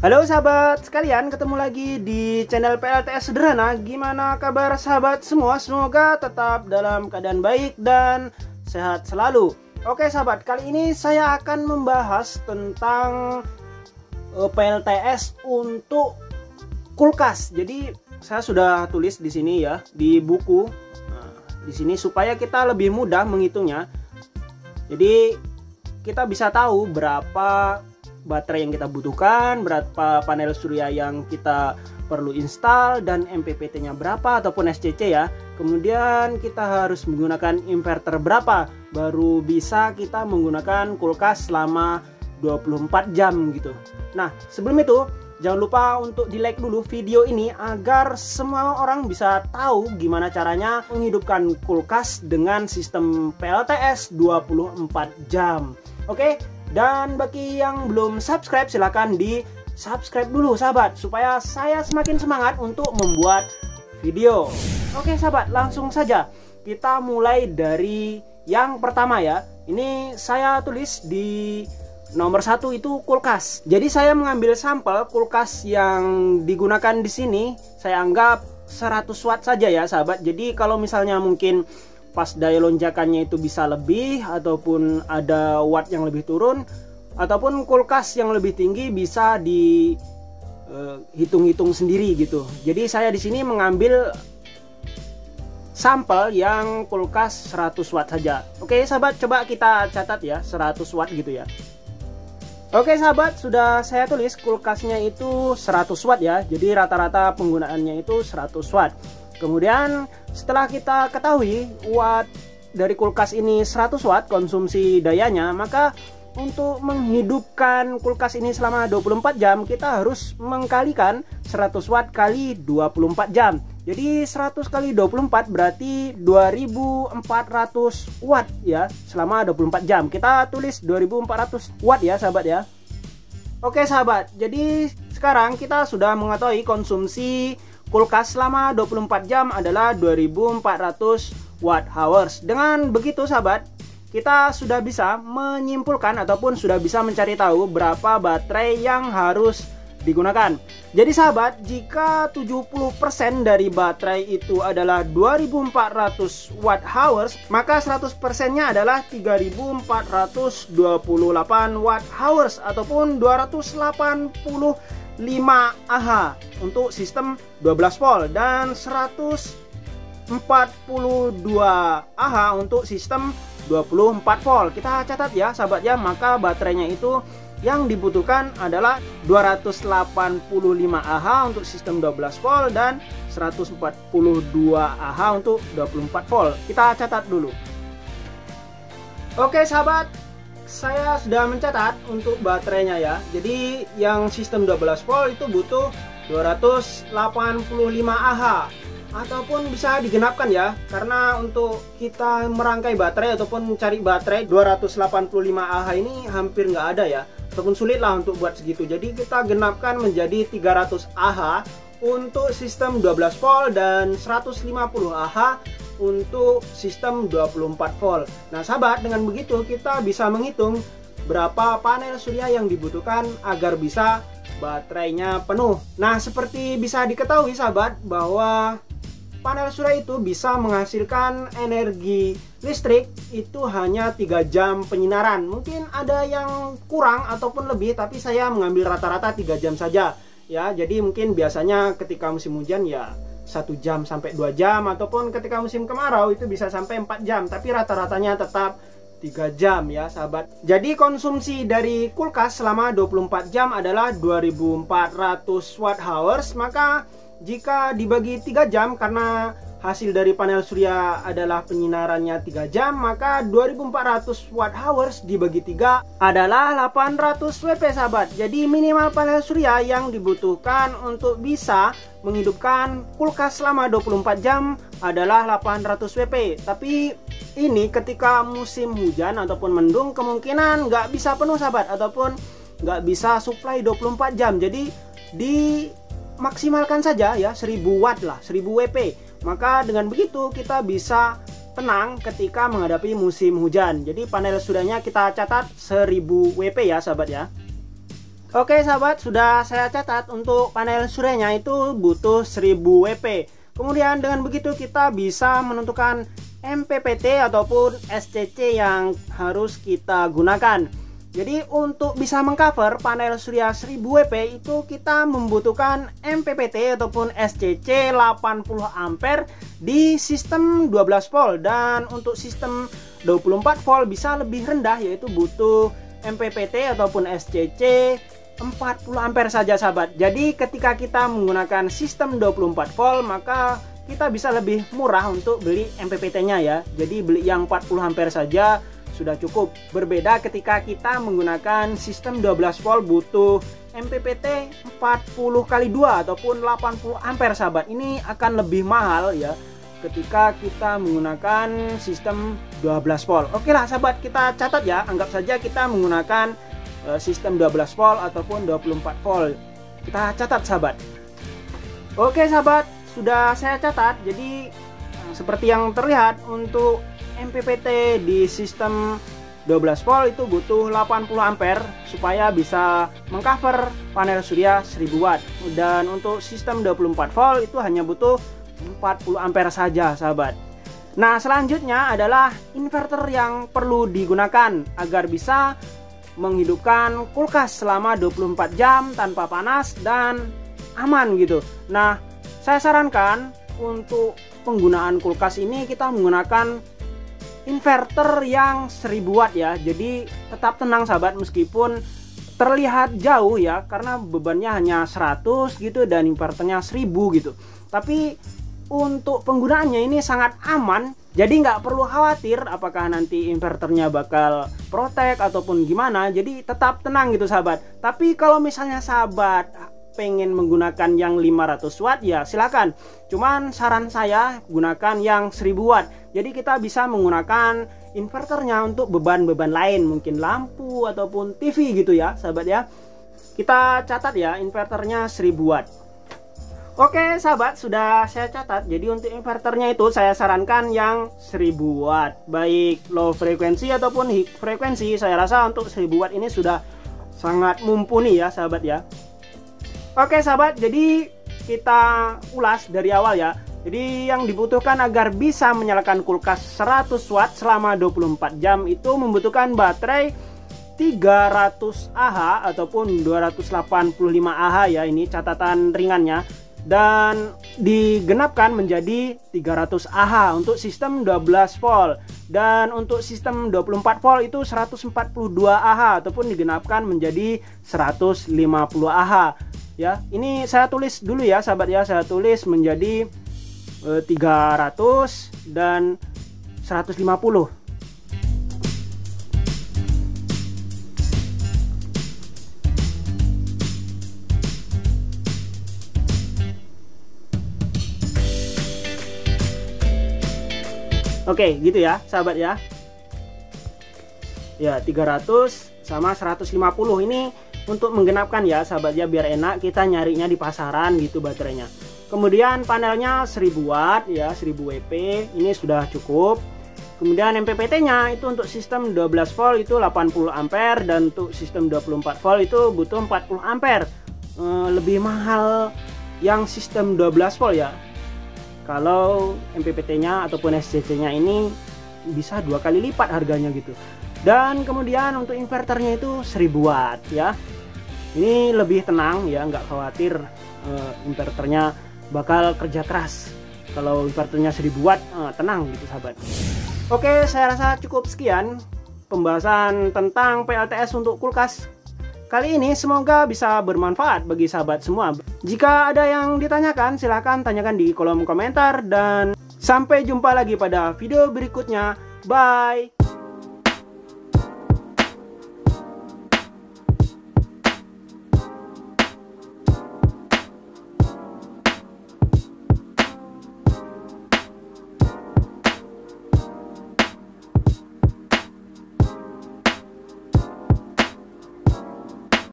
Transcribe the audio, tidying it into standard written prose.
Halo sahabat sekalian, ketemu lagi di channel PLTS Sederhana. Gimana kabar sahabat semua? Semoga tetap dalam keadaan baik dan sehat selalu. Oke sahabat, kali ini saya akan membahas tentang PLTS untuk kulkas. Jadi saya sudah tulis di sini ya, di buku. Nah, di sini supaya kita lebih mudah menghitungnya. Jadi kita bisa tahu berapa baterai yang kita butuhkan, berapa panel surya yang kita perlu install, dan MPPT-nya berapa ataupun SCC ya. Kemudian kita harus menggunakan inverter berapa baru bisa kita menggunakan kulkas selama 24 jam gitu. Nah, sebelum itu jangan lupa untuk di-like dulu video ini agar semua orang bisa tahu gimana caranya menghidupkan kulkas dengan sistem PLTS 24 jam. Oke? Dan bagi yang belum subscribe, silahkan di subscribe dulu sahabat, supaya saya semakin semangat untuk membuat video. Oke sahabat, langsung saja kita mulai dari yang pertama ya. Ini saya tulis di nomor 1 itu kulkas. Jadi saya mengambil sampel kulkas yang digunakan di sini. Saya anggap 100 watt saja ya sahabat. Jadi kalau misalnya mungkin pas daya lonjakannya itu bisa lebih, ataupun ada watt yang lebih turun, ataupun kulkas yang lebih tinggi bisa dihitung-hitung sendiri gitu. Jadi saya di sini mengambil sampel yang kulkas 100 watt saja. Oke sahabat, coba kita catat ya, 100 watt gitu ya. Oke sahabat, sudah saya tulis kulkasnya itu 100 watt ya. Jadi rata-rata penggunaannya itu 100 watt. Kemudian setelah kita ketahui watt dari kulkas ini 100 watt konsumsi dayanya, maka untuk menghidupkan kulkas ini selama 24 jam kita harus mengkalikan 100 watt kali 24 jam. Jadi 100 kali 24 berarti 2400 watt ya selama 24 jam. Kita tulis 2400 watt ya sahabat ya. Oke sahabat, jadi sekarang kita sudah mengetahui konsumsi kulkas selama 24 jam adalah 2400 watt hours. Dengan begitu sahabat, kita sudah bisa menyimpulkan ataupun sudah bisa mencari tahu berapa baterai yang harus digunakan. Jadi sahabat, jika 70% dari baterai itu adalah 2400 watt hours, maka 100%-nya adalah 3428 watt hours ataupun 285 Ah untuk sistem 12 volt dan 142 Ah untuk sistem 24 volt. Kita catat ya sahabat ya, maka baterainya itu yang dibutuhkan adalah 285 Ah untuk sistem 12 volt dan 142 Ah untuk 24 volt. Kita catat dulu. Oke sahabat, saya sudah mencatat untuk baterainya ya. Jadi yang sistem 12 volt itu butuh 285 Ah ataupun bisa digenapkan ya, karena untuk kita merangkai baterai ataupun mencari baterai 285 Ah ini hampir nggak ada ya, ataupun sulit lah untuk buat segitu. Jadi kita genapkan menjadi 300 Ah untuk sistem 12 volt dan 150 Ah untuk sistem 24 volt. Nah sahabat, dengan begitu kita bisa menghitung berapa panel surya yang dibutuhkan agar bisa baterainya penuh. Nah seperti bisa diketahui sahabat, bahwa panel surya itu bisa menghasilkan energi listrik itu hanya 3 jam penyinaran. Mungkin ada yang kurang ataupun lebih, tapi saya mengambil rata-rata 3 jam saja ya. Jadi mungkin biasanya ketika musim hujan ya 1 jam sampai 2 jam, ataupun ketika musim kemarau itu bisa sampai 4 jam, tapi rata-ratanya tetap 3 jam ya sahabat. Jadi konsumsi dari kulkas selama 24 jam adalah 2400 watt hours. Maka jika dibagi 3 jam, karena hasil dari panel surya adalah penyinarannya 3 jam, maka 2400 watt hours dibagi 3 adalah 800 WP sahabat. Jadi minimal panel surya yang dibutuhkan untuk bisa menghidupkan kulkas selama 24 jam adalah 800 WP. Tapi ini ketika musim hujan ataupun mendung kemungkinan nggak bisa penuh sahabat, ataupun nggak bisa supply 24 jam. Jadi dimaksimalkan saja ya 1000 watt lah, 1000 WP. Maka dengan begitu kita bisa tenang ketika menghadapi musim hujan. Jadi panel suryanya kita catat 1000 WP ya sahabat ya. Oke sahabat, sudah saya catat untuk panel suryanya itu butuh 1000 WP. Kemudian dengan begitu kita bisa menentukan MPPT ataupun SCC yang harus kita gunakan. Jadi untuk bisa mengcover panel surya 1000 WP itu kita membutuhkan MPPT ataupun SCC 80 ampere di sistem 12 volt, dan untuk sistem 24 volt bisa lebih rendah, yaitu butuh MPPT ataupun SCC 40 ampere saja sahabat. Jadi ketika kita menggunakan sistem 24 volt maka kita bisa lebih murah untuk beli MPPT-nya ya. Jadi beli yang 40 ampere saja sudah cukup. Berbeda ketika kita menggunakan sistem 12 volt butuh MPPT 40x2 ataupun 80 ampere sahabat. Ini akan lebih mahal ya ketika kita menggunakan sistem 12 volt. Oke lah sahabat, kita catat ya. Anggap saja kita menggunakan sistem 12 volt ataupun 24 volt. Kita catat sahabat. Oke sahabat, sudah saya catat. Jadi seperti yang terlihat untuk MPPT di sistem 12 volt itu butuh 80 ampere supaya bisa mengcover panel surya 1000 watt. Dan untuk sistem 24 volt itu hanya butuh 40 ampere saja sahabat. Nah selanjutnya adalah inverter yang perlu digunakan agar bisa menghidupkan kulkas selama 24 jam tanpa panas dan aman gitu. Nah saya sarankan untuk penggunaan kulkas ini kita menggunakan inverter yang 1000 watt ya. Jadi tetap tenang sahabat, meskipun terlihat jauh ya karena bebannya hanya 100 gitu dan inverternya 1000 gitu. Tapi untuk penggunaannya ini sangat aman. Jadi nggak perlu khawatir apakah nanti inverternya bakal protek ataupun gimana. Jadi tetap tenang gitu sahabat. Tapi kalau misalnya sahabat pengen menggunakan yang 500 watt ya silakan. Cuman saran saya gunakan yang 1000 watt. Jadi kita bisa menggunakan inverternya untuk beban-beban lain, mungkin lampu ataupun TV gitu ya sahabat ya. Kita catat ya inverternya 1000 watt. Oke sahabat, sudah saya catat. Jadi untuk inverternya itu saya sarankan yang 1000 watt, baik low frekuensi ataupun high frekuensi. Saya rasa untuk 1000 watt ini sudah sangat mumpuni ya sahabat ya. Oke sahabat, jadi kita ulas dari awal ya. Jadi yang dibutuhkan agar bisa menyalakan kulkas 100 watt selama 24 jam itu membutuhkan baterai 300 Ah ataupun 285 Ah ya, ini catatan ringannya. Dan digenapkan menjadi 300 Ah untuk sistem 12 volt, dan untuk sistem 24 volt itu 142 Ah ataupun digenapkan menjadi 150 Ah ya. Ini saya tulis dulu ya sahabat ya, saya tulis menjadi 300 dan 150. Oke, gitu ya, sahabat ya. Ya, 300 sama 150 ini untuk menggenapkan ya, sahabat ya, biar enak kita nyarinya di pasaran gitu baterainya. Kemudian panelnya 1000 watt ya, 1000 WP, ini sudah cukup. Kemudian MPPT-nya itu untuk sistem 12 volt itu 80 ampere dan untuk sistem 24 volt itu butuh 40 ampere. Lebih mahal yang sistem 12 volt ya. Kalau MPPT-nya ataupun SCC-nya ini bisa 2 kali lipat harganya gitu. Dan kemudian untuk inverternya itu 1000 watt ya. Ini lebih tenang ya, nggak khawatir inverternya bakal kerja keras. Kalau inverternya 1000 watt tenang gitu sahabat. Oke, saya rasa cukup sekian pembahasan tentang PLTS untuk kulkas kali ini. Semoga bisa bermanfaat bagi sahabat semua. Jika ada yang ditanyakan, silahkan tanyakan di kolom komentar. Dan sampai jumpa lagi pada video berikutnya. Bye!